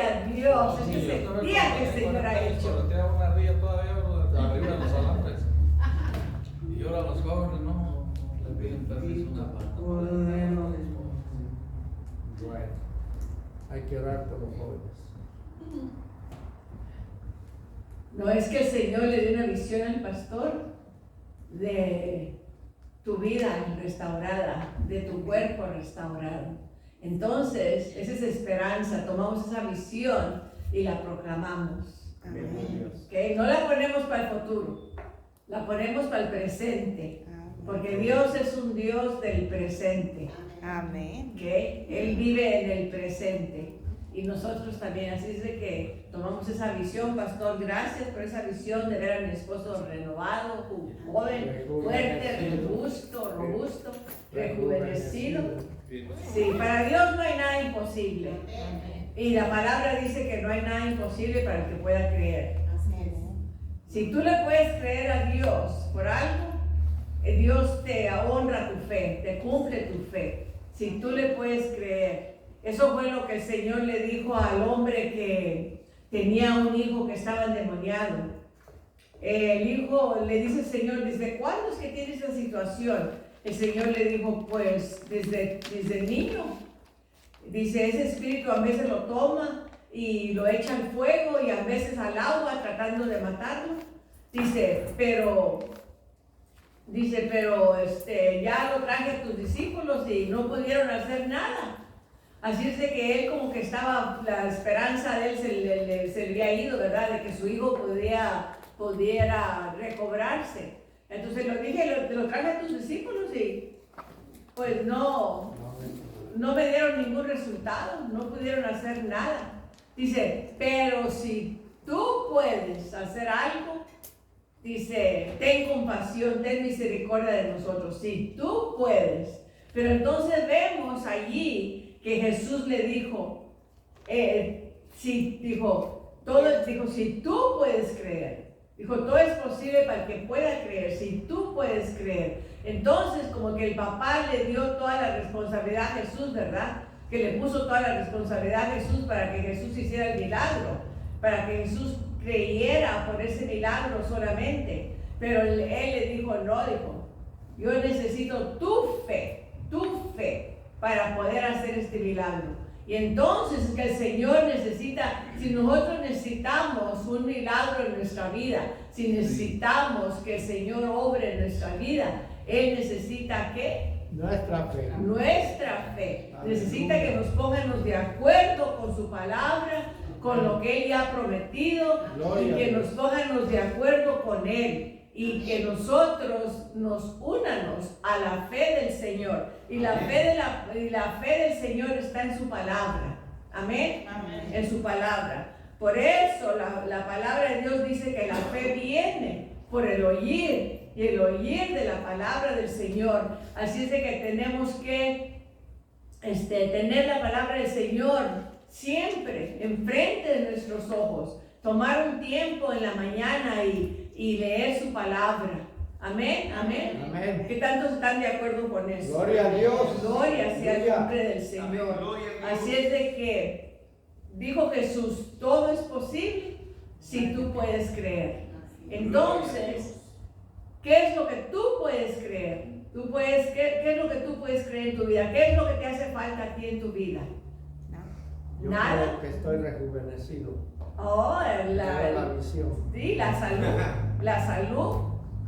Gloria a Dios. Sí, Es que yo sentía que el Señor ha hecho. Correteaba una ría todavía arriba de los alambres. Y ahora los jóvenes no le piden permiso una pata. Bueno, hay que orar por los jóvenes. No es que el Señor le dio una visión al pastor de tu vida restaurada, de tu cuerpo restaurado. Entonces, esa es esperanza. Tomamos esa visión y la proclamamos. Amén. ¿Okay? No la ponemos para el futuro, la ponemos para el presente. Porque Dios es un Dios del presente. Amén. ¿Okay? Él vive en el presente. Y nosotros también, así es de que tomamos esa visión, pastor, gracias por esa visión de ver a mi esposo renovado, joven, fuerte, robusto, rejuvenecido. Sí, para Dios no hay nada imposible. Y la palabra dice que no hay nada imposible para el que pueda creer. Si tú le puedes creer a Dios por algo, Dios te honra tu fe, te cumple tu fe. Si tú le puedes creer. Eso fue lo que el Señor le dijo al hombre que tenía un hijo que estaba endemoniado. El hijo le dice al Señor, ¿desde cuándo es que tiene esa situación? El Señor le dijo, pues desde niño. Dice, ese espíritu a veces lo toma y lo echa al fuego y a veces al agua tratando de matarlo. Dice, pero ya lo traje a tus discípulos y no pudieron hacer nada. Así es de que él como que estaba, la esperanza de él se le había ido, ¿verdad? De que su hijo pudiera recobrarse. Entonces lo traje a tus discípulos y pues no me dieron ningún resultado, no pudieron hacer nada. Dice, pero si tú puedes hacer algo, dice, ten compasión, ten misericordia de nosotros, si tú puedes. Pero entonces vemos allí que Jesús le dijo, si tú puedes creer, dijo, todo es posible para el que pueda creer, si tú puedes creer. Entonces, como que el papá le dio toda la responsabilidad a Jesús, ¿verdad? Que le puso toda la responsabilidad a Jesús para que Jesús hiciera el milagro, para que Jesús creyera por ese milagro solamente. Pero él le dijo, no, dijo, yo necesito tu fe para poder hacer este milagro. Y entonces que el Señor necesita, si nosotros necesitamos un milagro en nuestra vida, si necesitamos que el Señor obre en nuestra vida, Él necesita ¿qué? Nuestra fe. Nuestra fe. Necesita que nos pongamos de acuerdo con su palabra, con lo que Él ya ha prometido, y que nos pongamos de acuerdo con Él. Y que nosotros nos unamos a la fe del Señor. Y la fe del Señor está en su palabra. Amén. Amén. En su palabra. Por eso la palabra de Dios dice que la fe viene por el oír. Y el oír de la palabra del Señor. Así es de que tenemos que tener la palabra del Señor siempre enfrente de nuestros ojos. Tomar un tiempo en la mañana y leer su palabra. Amén, amén. Amén. ¿Qué tantos están de acuerdo con eso? Gloria a Dios. Gloria sea el Gloria. nombre del Señor. Amén. Así es de que dijo Jesús, todo es posible si tú puedes creer. Entonces, ¿qué es lo que tú puedes creer? ¿Qué es lo que tú puedes creer en tu vida? ¿Qué es lo que te hace falta a ti en tu vida? Yo Nada. creo que estoy rejuvenecido. Oh, Tengo la visión. sí, la salud,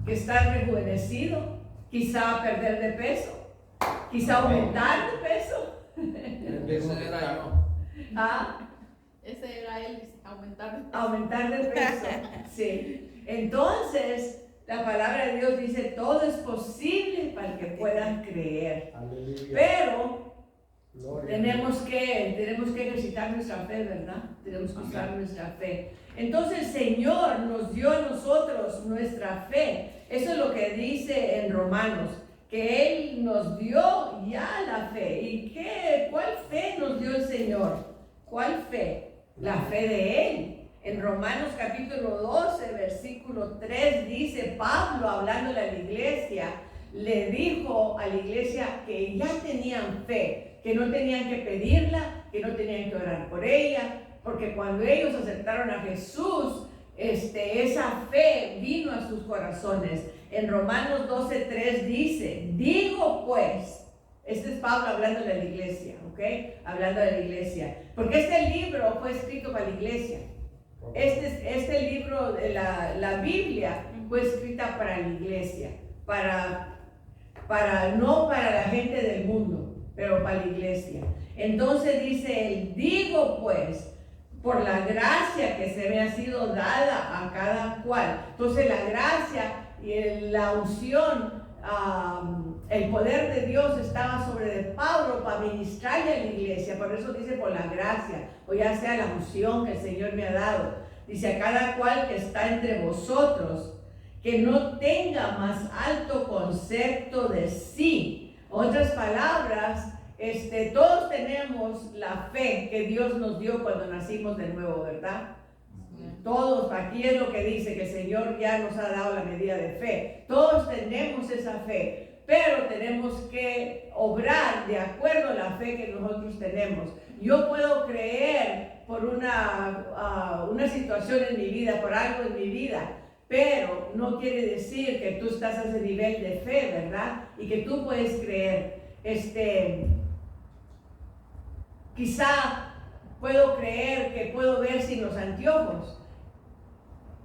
que está rejuvenecido, quizá perder de peso, quizá aumentar de peso. Ese era yo. ¿Ah? Ese era él, aumentar de peso. Aumentar de peso, sí. Entonces, la palabra de Dios dice, todo es posible para el que puedan creer. Aleluya. Pero Gloria. tenemos que ejercitar nuestra fe, ¿verdad? Tenemos que usar nuestra fe. Entonces el Señor nos dio a nosotros nuestra fe. Eso es lo que dice en Romanos, que Él nos dio ya la fe. ¿Y cuál fe nos dio el Señor? ¿Cuál fe? La fe de Él. En Romanos capítulo 12, versículo 3 dice Pablo, hablándole a la iglesia, le dijo a la iglesia que ya tenían fe, que no tenían que pedirla, que no tenían que orar por ella, Porque cuando ellos aceptaron a Jesús, esa fe vino a sus corazones. En Romanos 12:3 dice, digo pues, este es Pablo hablando de la iglesia, ¿ok? Hablando de la iglesia. Porque este libro fue escrito para la iglesia. Este libro de la Biblia fue escrita para la iglesia, no para la gente del mundo, pero para la iglesia. Entonces dice él, digo pues, por la gracia que se me ha sido dada a cada cual. Entonces la gracia y la unción, el poder de Dios estaba sobre de Pablo para ministrarle a la iglesia. Por eso dice por la gracia, o ya sea la unción que el Señor me ha dado. Dice a cada cual que está entre vosotros, que no tenga más alto concepto de sí. Otras palabras, todos tenemos la fe que Dios nos dio cuando nacimos de nuevo, ¿verdad? Todos, aquí es lo que dice, que el Señor ya nos ha dado la medida de fe. Todos tenemos esa fe, pero tenemos que obrar de acuerdo a la fe que nosotros tenemos. Yo puedo creer por una situación en mi vida, por algo en mi vida, pero no quiere decir que tú estás a ese nivel de fe, ¿verdad? Y que tú puedes creer. Quizá puedo creer que puedo ver sin los anteojos,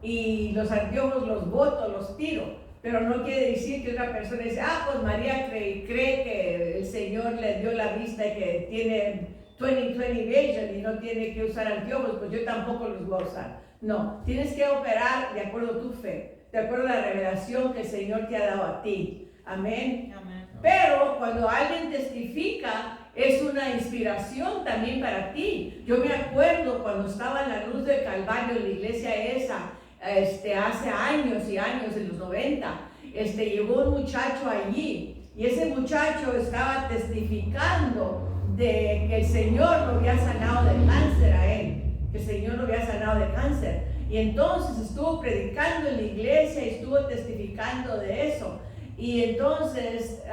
y los anteojos los boto, los tiro, pero no quiere decir que otra persona dice, pues María cree que el Señor le dio la vista y que tiene 20/20 vision y no tiene que usar anteojos, pues yo tampoco los voy a usar. No, tienes que operar de acuerdo a tu fe, de acuerdo a la revelación que el Señor te ha dado a ti. Amén. Amén. Pero cuando alguien testifica, es una inspiración también para ti. Yo me acuerdo cuando estaba en la luz del Calvario en la iglesia esa, hace años y años, en los 90, llegó un muchacho allí, y ese muchacho estaba testificando de que el Señor lo había sanado de cáncer a él, que el Señor lo había sanado de cáncer. Y entonces estuvo predicando en la iglesia y estuvo testificando de eso. Y entonces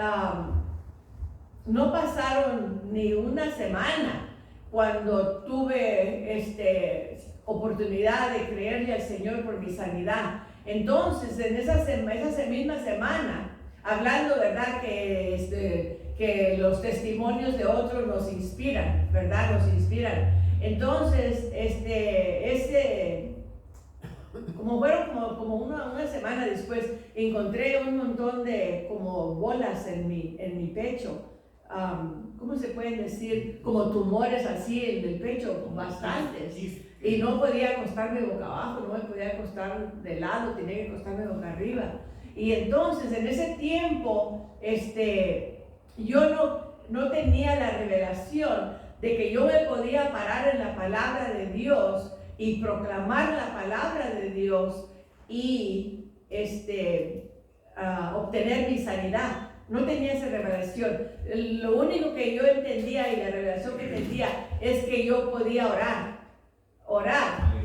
no pasaron ni una semana cuando tuve oportunidad de creerle al Señor por mi sanidad. Entonces en esa misma semana, hablando, ¿verdad? Que los testimonios de otros nos inspiran, ¿verdad? Nos inspiran. Entonces, como fueron como una semana después, encontré un montón de como bolas en mi pecho. ¿Cómo se pueden decir? Como tumores así en el pecho, bastantes. Y no podía acostarme boca abajo, no me podía acostar de lado, tenía que acostarme boca arriba. Y entonces, en ese tiempo, yo no tenía la revelación de que yo me podía parar en la palabra de Dios y proclamar la palabra de Dios y obtener mi sanidad. No tenía esa revelación. Lo único que yo entendía y la revelación que entendía es que yo podía orar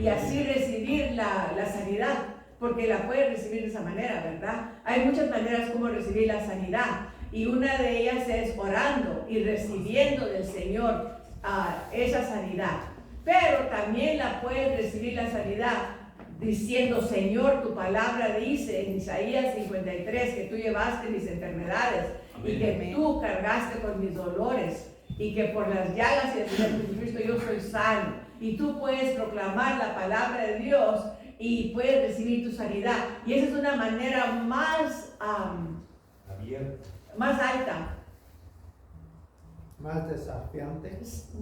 y así recibir la sanidad, porque la puedes recibir de esa manera, ¿verdad? Hay muchas maneras como recibir la sanidad, y una de ellas es orando y recibiendo del Señor esa sanidad. Pero también la puedes recibir la sanidad diciendo, Señor, tu palabra dice en Isaías 53 que tú llevaste mis enfermedades. Amén. Y que tú cargaste con mis dolores, y que por las llagas de Jesucristo yo soy sano. Y tú puedes proclamar la palabra de Dios y puedes recibir tu sanidad. Y esa es una manera más más alta, más desafiante. Es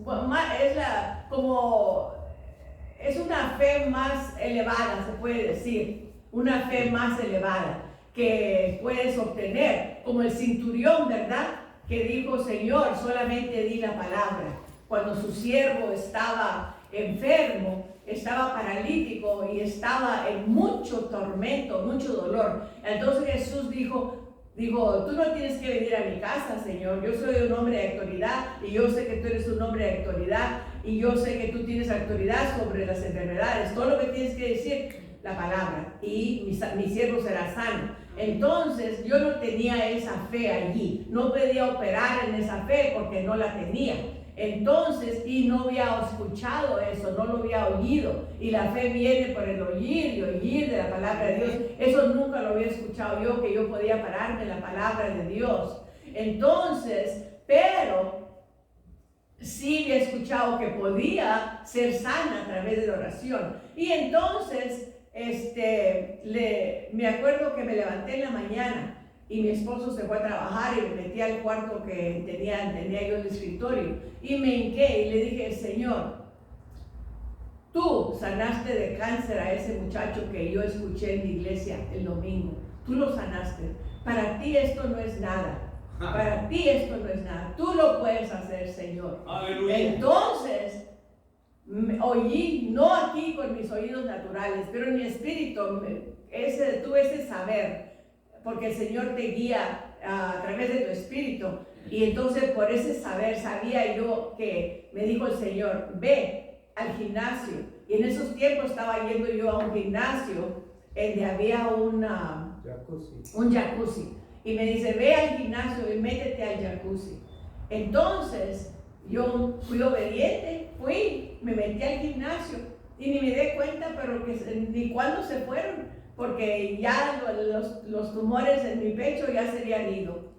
una fe más elevada, se puede decir, una fe más elevada que puedes obtener, como el centurión, ¿verdad? Que dijo, Señor, solamente di la palabra. Cuando su siervo estaba enfermo, estaba paralítico y estaba en mucho tormento, mucho dolor. Entonces Jesús dijo, tú no tienes que venir a mi casa, Señor. Yo soy un hombre de autoridad, y yo sé que tú eres un hombre de autoridad, y yo sé que tú tienes autoridad sobre las enfermedades. Todo lo que tienes que decir, la palabra, y mi siervo será sano. Entonces yo no tenía esa fe allí, no podía operar en esa fe porque no la tenía. Entonces, y no había escuchado eso, no lo había oído. Y la fe viene por el oír y oír de la palabra de Dios. Eso nunca lo había escuchado yo, que yo podía pararme en la palabra de Dios. Entonces, pero sí había escuchado que podía ser sana a través de la oración. Y entonces, me acuerdo que me levanté en la mañana y mi esposo se fue a trabajar y me metí al cuarto que tenía yo el escritorio y me hinqué y le dije, Señor, tú sanaste de cáncer a ese muchacho que yo escuché en la iglesia el domingo, tú lo sanaste, para ti esto no es nada. Para ti esto no es nada. Tú lo puedes hacer, Señor. Aleluya. Entonces, oí, no aquí con mis oídos naturales, pero en mi espíritu, tuve ese saber, porque el Señor te guía a través de tu espíritu. Y entonces por ese saber sabía yo que me dijo el Señor, ve al gimnasio. Y en esos tiempos estaba yendo yo a un gimnasio donde había un jacuzzi. Y me dice, ve al gimnasio y métete al jacuzzi. Entonces, yo fui obediente, me metí al gimnasio y ni me di cuenta, pero ni cuándo se fueron, porque ya los tumores en mi pecho ya se habían ido.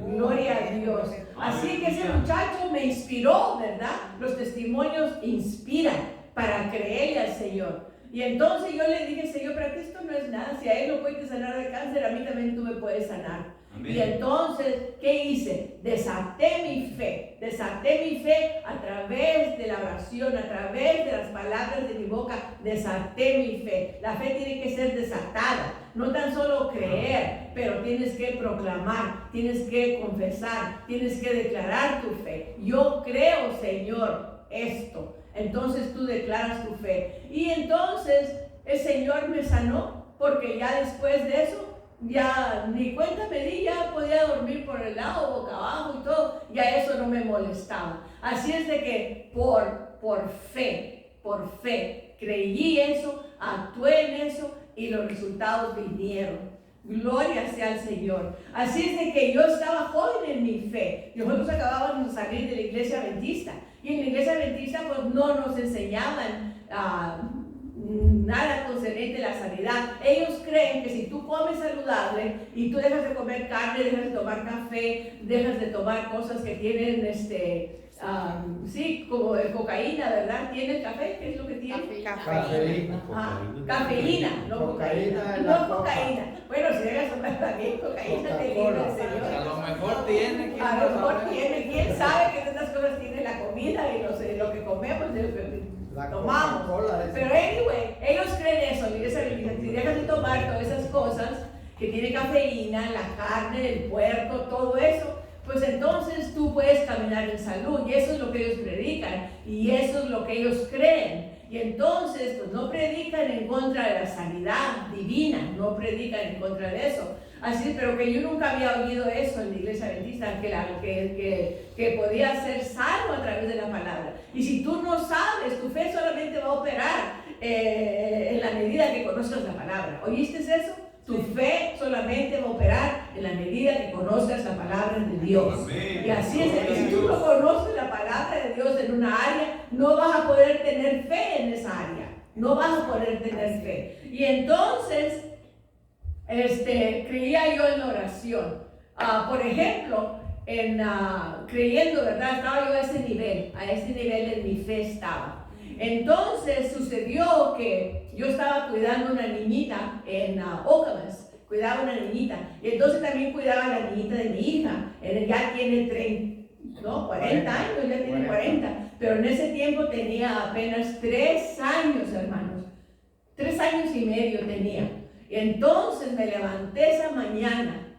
Gloria a Dios. Así que ese muchacho me inspiró, ¿verdad? Los testimonios inspiran para creerle al Señor. Y entonces yo le dije, Señor, pero que esto no es nada. Si a él lo puede sanar de cáncer, a mí también tú me puedes sanar. Amén. Y entonces, ¿qué hice? Desaté mi fe a través de la oración, a través de las palabras de mi boca, desaté mi fe. La fe tiene que ser desatada, no tan solo creer, pero tienes que proclamar, tienes que confesar, tienes que declarar tu fe. Yo creo, Señor, esto. Entonces tú declaras tu fe. Y entonces el Señor me sanó, porque ya después de eso, ya ni cuenta me di, ya podía dormir por el lado, boca abajo y todo, ya eso no me molestaba. Así es de que por fe, creí eso, actué en eso y los resultados vinieron. Gloria sea al Señor. Así es de que yo estaba joven en mi fe. Nosotros acabábamos de salir de la iglesia adventista. Y en la iglesia adventista pues no nos enseñaban nada concerniente a la sanidad. Ellos creen que si tú comes saludable y tú dejas de comer carne, dejas de tomar café, dejas de tomar cosas que tienen como cocaína, ¿verdad? ¿Tiene el café? ¿Qué es lo que tiene? Cafeína. Cafeína, no cocaína. No cocaína. Bueno, si dejas tomar también cocaína, te libre el Señor. A lo mejor tiene. A lo mejor tiene. ¿Quién sabe qué tantas cosas tiene la comida y lo que comemos? Tomamos. Pero anyway, ellos creen eso. Si dejas de tomar todas esas cosas que tiene cafeína, la carne, el puerco, todo eso, pues entonces tú puedes caminar en salud. Y eso es lo que ellos predican. Y eso es lo que ellos creen. Y entonces, pues no predican en contra de la sanidad divina. No predican en contra de eso. Así, pero que yo nunca había oído eso en la iglesia adventista, que podía ser salvo a través de la palabra. Y si tú no sabes, tu fe solamente va a operar en la medida que conozcas la palabra. ¿Oíste eso? Tu fe solamente va a operar en la medida que conozcas la palabra de Dios. Amén. Y así es, que si tú no conoces la palabra de Dios en una área, no vas a poder tener fe en esa área. No vas a poder tener fe. Y entonces, creía yo en la oración. Por ejemplo, creyendo, ¿verdad? Estaba yo a ese nivel en mi fe estaba. Entonces sucedió que yo estaba cuidando a una niñita en Ocamas, cuidaba a una niñita, y entonces también cuidaba a la niñita de mi hija. Ya tiene 40 años, ya tiene 40, pero en ese tiempo tenía apenas 3 años, hermanos, 3 años y medio tenía. Y entonces me levanté esa mañana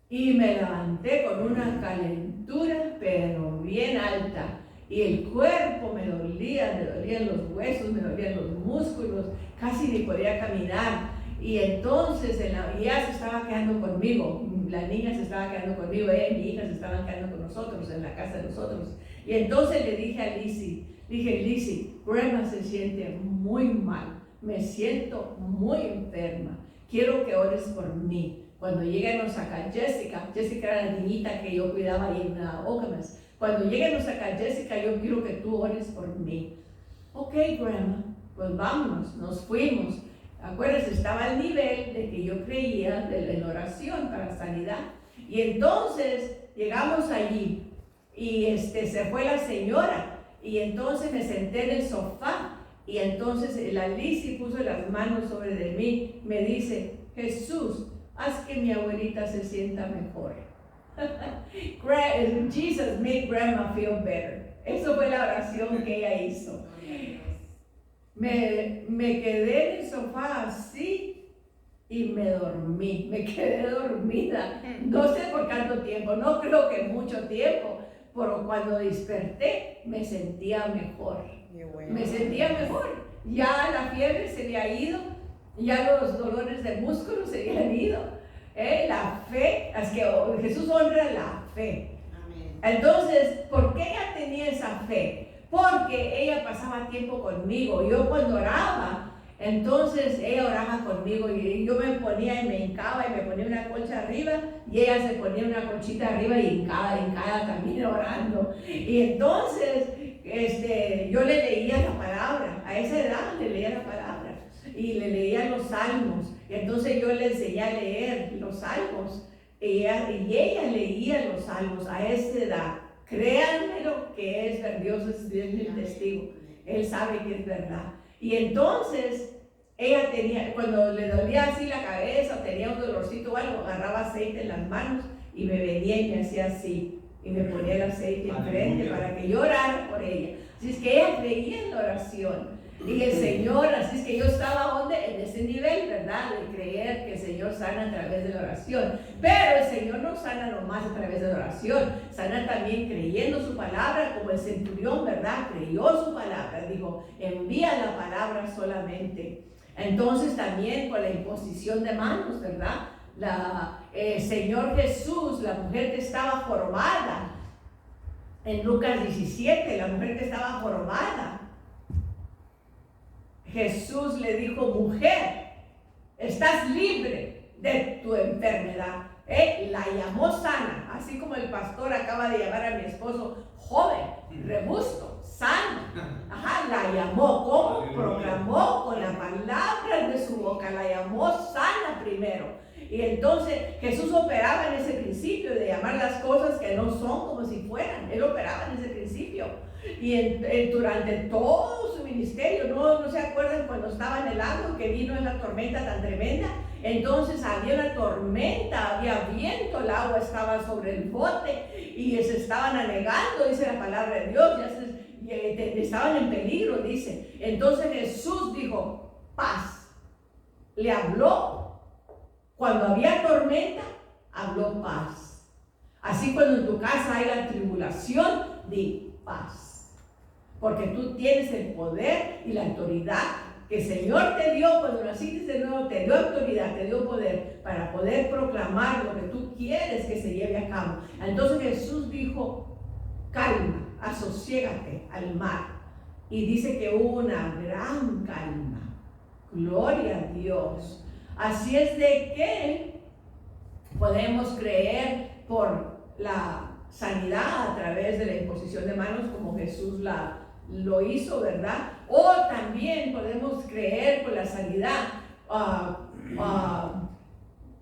y me levanté con una calentura, pero bien alta. Y el cuerpo me dolían los huesos, me dolían los músculos, casi ni podía caminar. Y entonces ya se estaba quedando conmigo, la niña se estaba quedando conmigo, ella y mi hija se estaban quedando con nosotros, en la casa de nosotros. Y entonces le dije a Lizzie, Grandma se siente muy mal, me siento muy enferma, quiero que ores por mí. Cuando llegamos acá, Jessica era la niñita que yo cuidaba ahí en Ocamas. Cuando lleguemos acá, Jessica, yo quiero que tú ores por mí. Ok, grandma, pues vámonos, nos fuimos. Acuérdense, estaba al nivel de que yo creía en la oración para sanidad. Y entonces llegamos allí y se fue la señora y entonces me senté en el sofá y entonces la Lizzie puso las manos sobre de mí, me dice, Jesús, haz que mi abuelita se sienta mejor. Jesus made grandma feel better. Eso fue la oración que ella hizo. Me quedé en el sofá así y me dormí, me quedé dormida. No sé por cuánto tiempo, no creo que mucho tiempo, pero cuando desperté me sentía mejor. Me sentía mejor. Ya la fiebre se había ido, ya los dolores de músculo se habían ido. La fe, es que Jesús honra la fe. Entonces, ¿por qué ella tenía esa fe? Porque ella pasaba tiempo conmigo. Yo cuando oraba, entonces ella oraba conmigo y yo me ponía y me hincaba y me ponía una colcha arriba y ella se ponía una colchita arriba y hincada también orando. Y entonces yo le leía la palabra, a esa edad le leía la palabra y le leía los salmos. Y entonces yo le enseñé a leer los salmos y ella leía los salmos a esa edad. Créanmelo que es verdad, Dios es mi testigo, Él sabe que es verdad. Y entonces ella tenía, cuando le dolía así la cabeza o tenía un dolorcito o algo, agarraba aceite en las manos y me venía y me hacía así y me ponía el aceite enfrente para que yo orara por ella. Así es que ella creía en la oración. Y el Señor, así es que yo estaba en ese nivel, ¿verdad? De creer que el Señor sana a través de la oración. Pero el Señor no sana nomás a través de la oración, sana también creyendo su palabra, como el centurión, ¿verdad? Creyó su palabra, dijo, envía la palabra solamente. Entonces también con la imposición de manos, ¿verdad? Señor Jesús, la mujer que estaba jorobada, en Lucas 17, la mujer que estaba jorobada, Jesús le dijo, mujer, estás libre de tu enfermedad. La llamó sana, así como el pastor acaba de llamar a mi esposo, joven, robusto, sano. Ajá, la llamó, ¿cómo? Proclamó con la palabra de su boca, la llamó sana primero. Y entonces Jesús operaba en ese principio de llamar las cosas que no son como si fueran. Él operaba en ese principio. Y durante todo su ministerio, ¿no se acuerdan cuando estaba en el lago que vino esa tormenta tan tremenda? Entonces había una tormenta, había viento, el agua estaba sobre el bote y se estaban anegando, dice la palabra de Dios, estaban en peligro, dice. Entonces Jesús dijo, paz. Le habló. Cuando había tormenta, habló paz. Así cuando en tu casa haya tribulación, di paz. Porque tú tienes el poder y la autoridad que el Señor te dio cuando naciste de nuevo, te dio autoridad, te dio poder para poder proclamar lo que tú quieres que se lleve a cabo. Entonces Jesús dijo, calma, asosiégate al mar. Y dice que hubo una gran calma. Gloria a Dios. Así es de que podemos creer por la sanidad a través de la imposición de manos como Jesús lo hizo, ¿verdad? O también podemos creer por la sanidad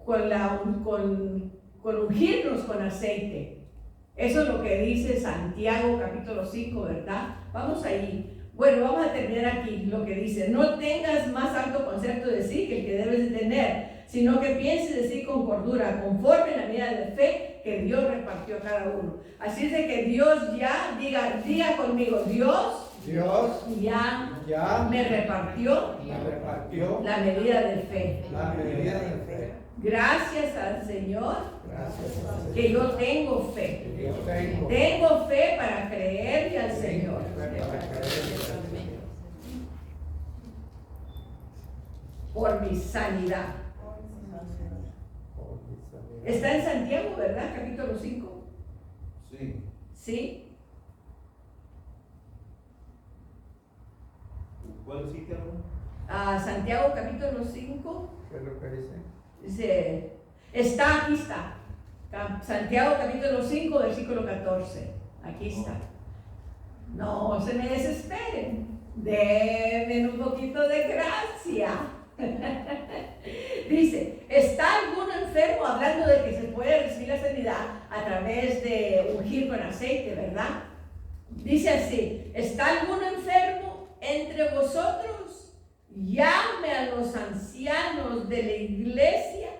con ungirnos con aceite. Eso es lo que dice Santiago capítulo 5, ¿verdad? Vamos ahí. Bueno, vamos a terminar aquí lo que dice. No tengas más alto concepto de sí que el que debes de tener, sino que pienses de sí con cordura, conforme a la medida de fe que Dios repartió a cada uno. Así es de que Dios ya, diga conmigo, Dios ya me repartió la medida de fe. Gracias al Señor que yo tengo fe. Tengo fe para creerle al Señor. Por mi sanidad. Está en Santiago, ¿verdad? Capítulo 5. Sí. ¿Sí? ¿Cuál sitio? Santiago capítulo 5. ¿Qué es lo que dice? Dice, aquí está. Santiago capítulo 5, versículo 14. Aquí está. No se me desesperen. Denme un poquito de gracia. Dice, ¿está alguno enfermo? Hablando de que se puede recibir la sanidad a través de ungir con aceite, ¿verdad? Dice así, ¿está alguno enfermo entre vosotros? Llame a los ancianos de la iglesia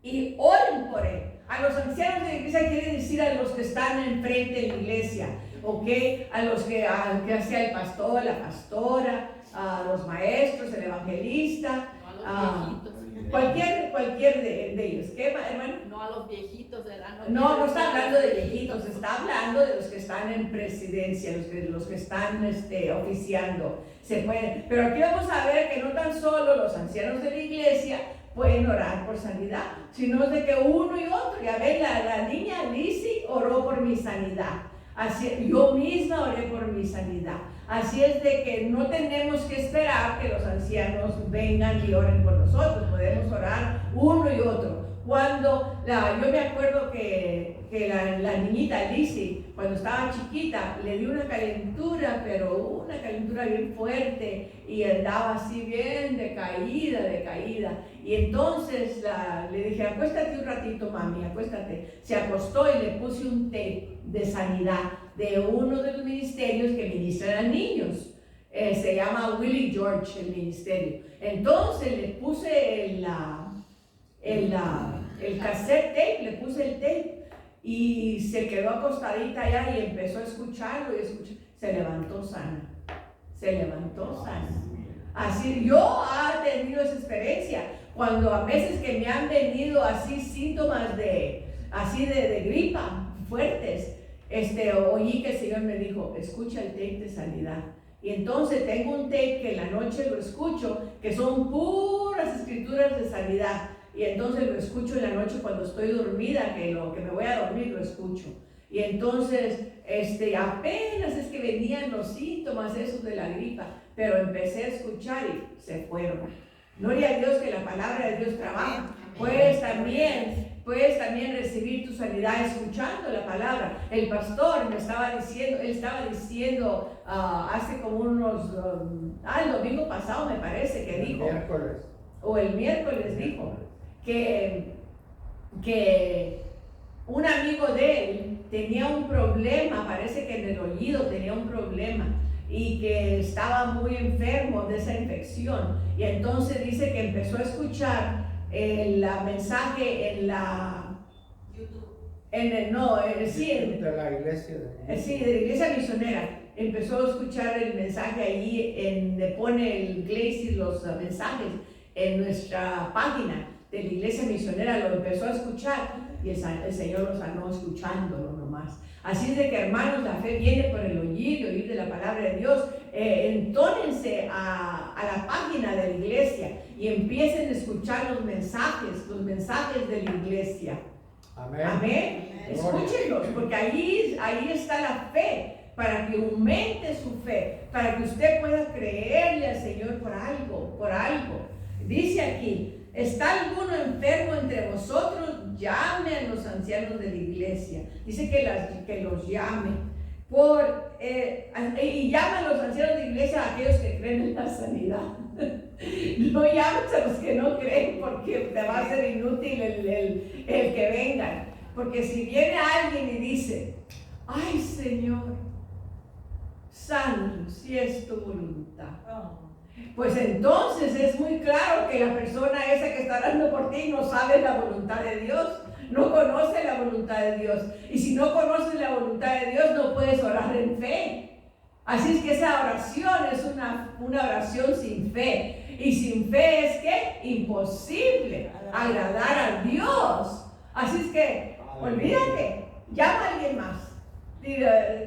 y oren por él. A los ancianos de la iglesia quiere decir a los que están enfrente de la iglesia, ¿ok? A los que sea el pastor, la pastora, a los maestros, el evangelista, A los viejitos. cualquier de ellos. ¿Qué, hermano? No a los viejitos, ¿verdad? No está hablando de viejitos, está hablando de los que están en presidencia, los que están oficiando. Se pueden, pero aquí vamos a ver que no tan solo los ancianos de la iglesia pueden orar por sanidad, sino de que uno y otro. Ya ven, la niña Lizzie oró por mi sanidad. Así, yo misma oré por mi sanidad. Así es de que no tenemos que esperar que los ancianos vengan y oren por nosotros. Podemos orar uno y otro. Cuando yo me acuerdo que la niñita Lizzie, cuando estaba chiquita, le dio una calentura, pero una calentura bien fuerte, y andaba así bien decaída. Y entonces le dije, acuéstate un ratito, mami, acuéstate. Se acostó y le puse un tape de sanidad de uno de los ministerios que ministran a niños. Se llama Willie George el ministerio. Entonces le puse el cassette tape, le puse el tape y se quedó acostadita allá y empezó a escucharlo y se levantó sana. Así yo he tenido esa experiencia cuando a veces que me han venido así síntomas de gripa fuertes, oí que el Señor me dijo, escucha el tape de sanidad. Y entonces tengo un tape que en la noche lo escucho, que son puras escrituras de sanidad. Y entonces lo escucho en la noche cuando estoy dormida, que me voy a dormir, lo escucho. Y entonces, apenas es que venían los síntomas esos de la gripa, pero empecé a escuchar y se fueron. Gloria a Dios que la palabra de Dios trabaja. Puedes también recibir tu sanidad escuchando la palabra. El pastor me estaba diciendo, hace como unos, el domingo pasado me parece que dijo, el miércoles dijo, que un amigo de él tenía un problema, parece que en el oído tenía un problema y que estaba muy enfermo de esa infección, y entonces dice que empezó a escuchar el mensaje en la YouTube. De la iglesia. De la iglesia misionera. Empezó a escuchar el mensaje allí, le pone el Glacier los mensajes en nuestra página de la iglesia misionera, lo empezó a escuchar y el Señor lo sanó escuchándolo nomás. Así es de que, hermanos, la fe viene por el oír y oír de la palabra de Dios. Entónense a la página de la iglesia y empiecen a escuchar los mensajes de la iglesia. Amén. Amén. Escúchenlos, porque ahí está la fe, para que aumente su fe, para que usted pueda creerle al Señor por algo. Dice aquí, ¿está alguno enfermo entre vosotros? Llame a los ancianos de la iglesia. Dice que los llame. Y llama a los ancianos de la iglesia a aquellos que creen en la sanidad. No llames a los que no creen, porque te va a ser inútil el que vengan. Porque si viene alguien y dice, ay Señor, sano, si es tu voluntad, pues entonces es muy claro que la persona esa que está orando por ti no sabe la voluntad de Dios, no conoce la voluntad de Dios. Y si no conoces la voluntad de Dios, no puedes orar en fe. Así es que esa oración es una oración sin fe. Y sin fe es que imposible agradar a Dios. Así es que, olvídate, llama a alguien más.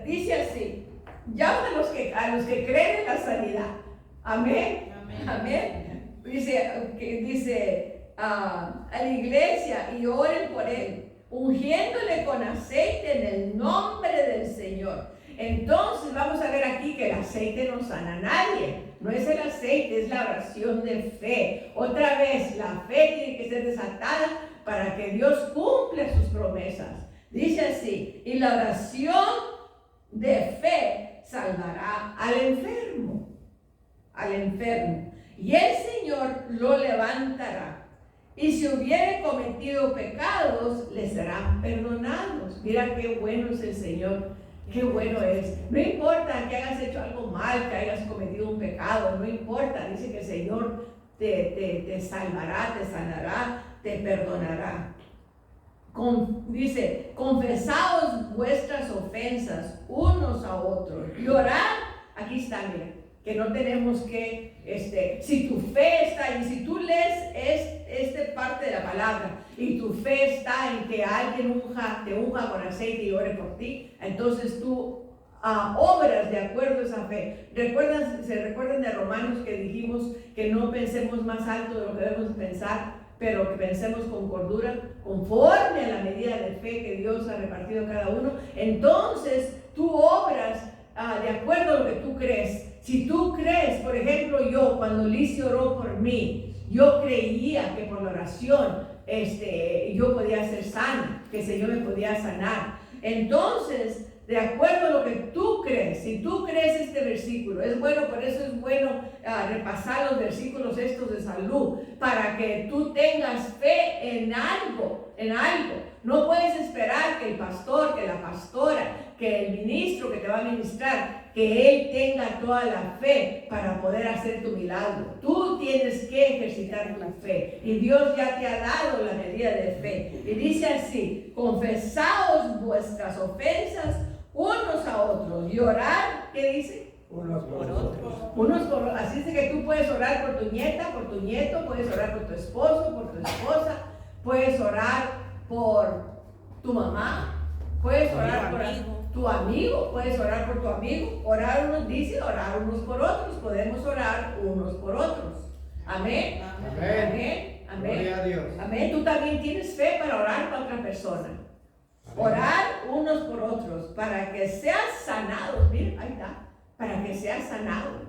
Dice así, llama a los que creen en la sanidad. Amén. Amén. Dice a la iglesia y oren por él, ungiéndole con aceite en el nombre del Señor. Entonces vamos a ver aquí que el aceite no sana a nadie. No es el aceite, es la oración de fe. Otra vez, la fe tiene que ser desatada para que Dios cumpla sus promesas. Dice así, y la oración de fe salvará al enfermo, y el Señor lo levantará. Y si hubiere cometido pecados, le serán perdonados. Mira qué bueno es el Señor, qué bueno es. No importa que hayas hecho algo mal, que hayas cometido un pecado, no importa. Dice que el Señor te salvará, te sanará, te perdonará. Dice, confesaos vuestras ofensas unos a otros y orad. Aquí está, mira, que no tenemos que, si tu fe está, y si tú lees esta parte de la palabra, y tu fe está en que alguien te unja con aceite y ore por ti, entonces tú obras de acuerdo a esa fe. ¿Se recuerdan de Romanos que dijimos que no pensemos más alto de lo que debemos pensar, pero que pensemos con cordura, conforme a la medida de fe que Dios ha repartido a cada uno? Entonces tú obras de acuerdo a lo que tú crees. Si tú crees, por ejemplo, yo cuando Lizzie oró por mí, yo creía que por la oración yo podía ser sana, que el Señor me podía sanar. Entonces, de acuerdo a lo que tú crees, si tú crees este versículo, es bueno, por eso es bueno repasar los versículos estos de salud, para que tú tengas fe en algo. No puedes esperar que el pastor, que la pastora, que el ministro que te va a ministrar, que él tenga toda la fe para poder hacer tu milagro. Tú tienes que ejercitar tu fe, y Dios ya te ha dado la medida de fe. Y dice así: confesaos vuestras ofensas unos a otros y orad. ¿Qué dice? Unos por otros. Así es de que tú puedes orar por tu nieta, por tu nieto, puedes orar por tu esposo, por tu esposa, puedes orar por tu mamá, puedes orar por tu amigo, puedes orar por tu amigo. Orar unos por otros, podemos orar unos por otros. Amén. Gloria a Dios. Amén. Tú también tienes fe para orar para otra persona. Amén. Orar unos por otros para que seas sanados. Mira, ahí está. Para que seas sanados.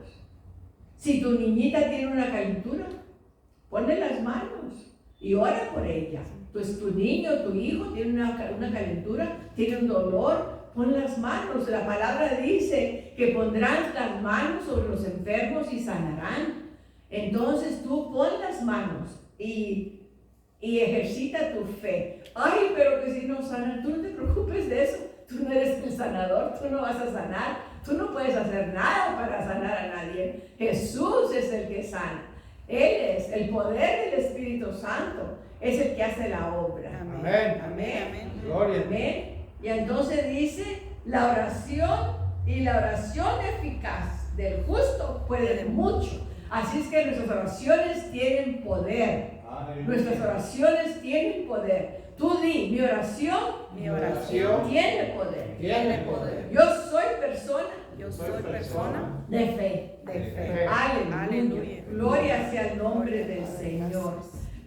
Si tu niñita tiene una calentura, ponle las manos y ora por ella. Pues tu niño, tu hijo tiene una calentura, tiene un dolor, pon las manos. La palabra dice que pondrán las manos sobre los enfermos y sanarán. Entonces tú pon las manos y ejercita tu fe. Ay, pero que si no sanan, tú no te preocupes de eso. Tú no eres el sanador, tú no vas a sanar, tú no puedes hacer nada para sanar a nadie. Jesús es el que sana. Él es el poder del Espíritu Santo, es el que hace la obra. Amén. Gloria. Amén. Y entonces dice, la oración eficaz del justo puede mucho. Así es que nuestras oraciones tienen poder. Nuestras oraciones tienen poder. Tú di, mi oración tiene poder. Yo soy persona de fe. Aleluya. Gloria sea el nombre del Señor.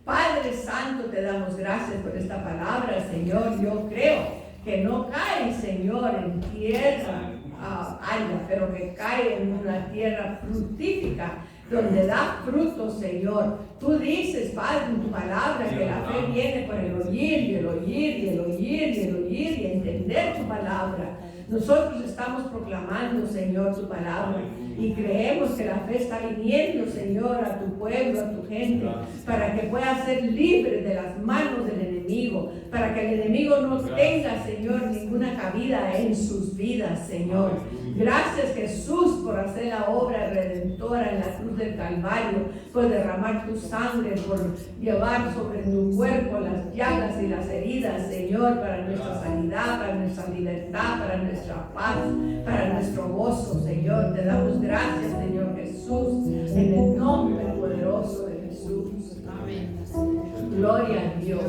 Padre Santo, te damos gracias por esta palabra, Señor. Yo creo que no cae, Señor, en tierra árida, pero que cae en una tierra fructífica, donde da fruto, Señor. Tú dices, Padre, en tu palabra, que la fe viene por el oír, y el oír, y el oír, y el oír, y entender tu palabra. Nosotros estamos proclamando, Señor, tu palabra, y creemos que la fe está viniendo, Señor, a tu pueblo, a tu gente, para que pueda ser libre de las manos del enemigo, para que el enemigo no tenga, Señor, ninguna cabida en sus vidas, Señor. Gracias, Jesús, por hacer la obra redentora en la cruz del Calvario, por derramar tu sangre, por llevar sobre tu cuerpo las llagas y las heridas, Señor, para nuestra sanidad, para nuestra libertad, para nuestra paz, para nuestro gozo, Señor. Te damos gracias, Señor Jesús, en el nombre poderoso de Jesús. Amén. Gloria a Dios.